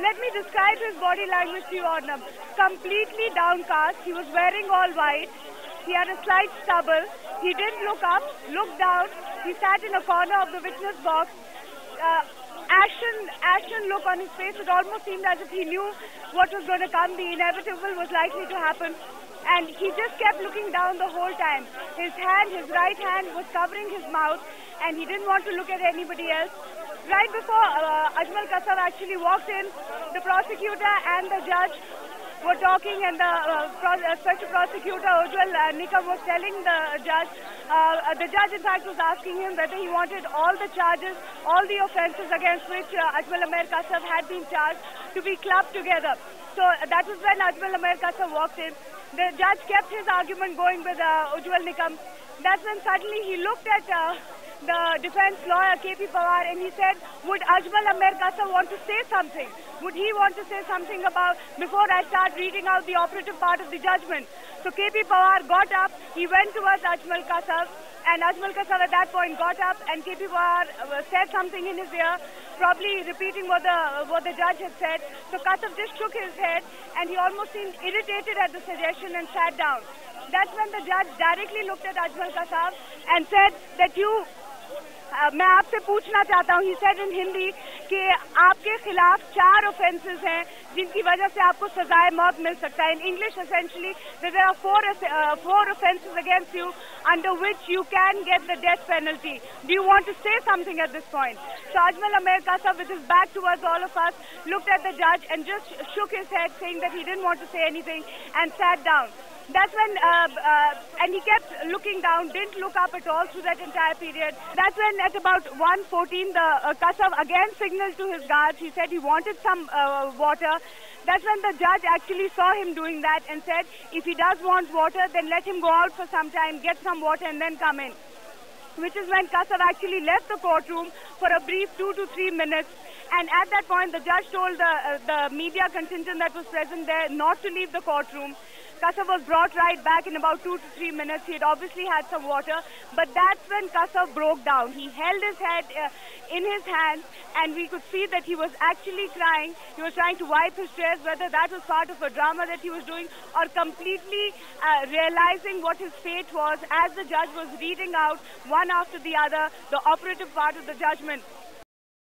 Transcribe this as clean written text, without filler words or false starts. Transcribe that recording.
Let me describe his body language to you, Arnab. Completely downcast. He was wearing all white. He had a slight stubble. He didn't look up, looked down. He sat in a corner of the witness box. Ashen look on his face. It almost seemed as if he knew what was going to come. The inevitable was likely to happen. And he just kept looking down the whole time. His right hand was covering his mouth, and he didn't want to look at anybody else. Right before Ajmal Kasav actually walked in, the prosecutor and the judge were talking, and the special prosecutor Ujjwal Nikam was telling the judge in fact was asking him whether he wanted all the charges, all the offences against which Ajmal Kasav had been charged to be clubbed together. So that was when Ajmal Kasav walked in. The judge kept his argument going with Ujjwal Nikam. That's when suddenly he looked at the defense lawyer KP Pawar and he said, would Ajmal Kasav want to say something? Would he want to say something about, before I start reading out the operative part of the judgment? So KP Pawar got up, he went towards Ajmal Kasav, and Ajmal Kasav at that point got up, and KP Pawar said something in his ear, probably repeating what the judge had said. So Kasav just shook his head, and he almost seemed irritated at the suggestion and sat down. That's when the judge directly looked at Ajmal Kasav and said that मैं आपसे पूछना चाहता हूँ, he said in Hindi कि आपके खिलाफ 4 offences हैं जिनकी वजह से आपको सजाए मौत मिल सकता है. In English essentially there are 4 offences against you under which you can get the death penalty. Do you want to say something at this point? So Ajmal Kasav, with his back towards all of us, looked at the judge and just shook his head, saying that he didn't want to say anything, and sat down. That's when, and he kept looking down, didn't look up at all through that entire period. That's when at about 1:14, the Kasav again signaled to his guards. He said he wanted some water. That's when the judge actually saw him doing that and said, if he does want water, then let him go out for some time, get some water and then come in. Which is when Kasav actually left the courtroom for a brief 2 to 3 minutes. And at that point, the judge told the media contingent that was present there not to leave the courtroom. Kasav was brought right back in about 2 to 3 minutes. He had obviously had some water, but that's when Kasav broke down. He held his head in his hands, and we could see that he was actually crying. He was trying to wipe his tears, whether that was part of a drama that he was doing or completely realizing what his fate was as the judge was reading out one after the other the operative part of the judgment.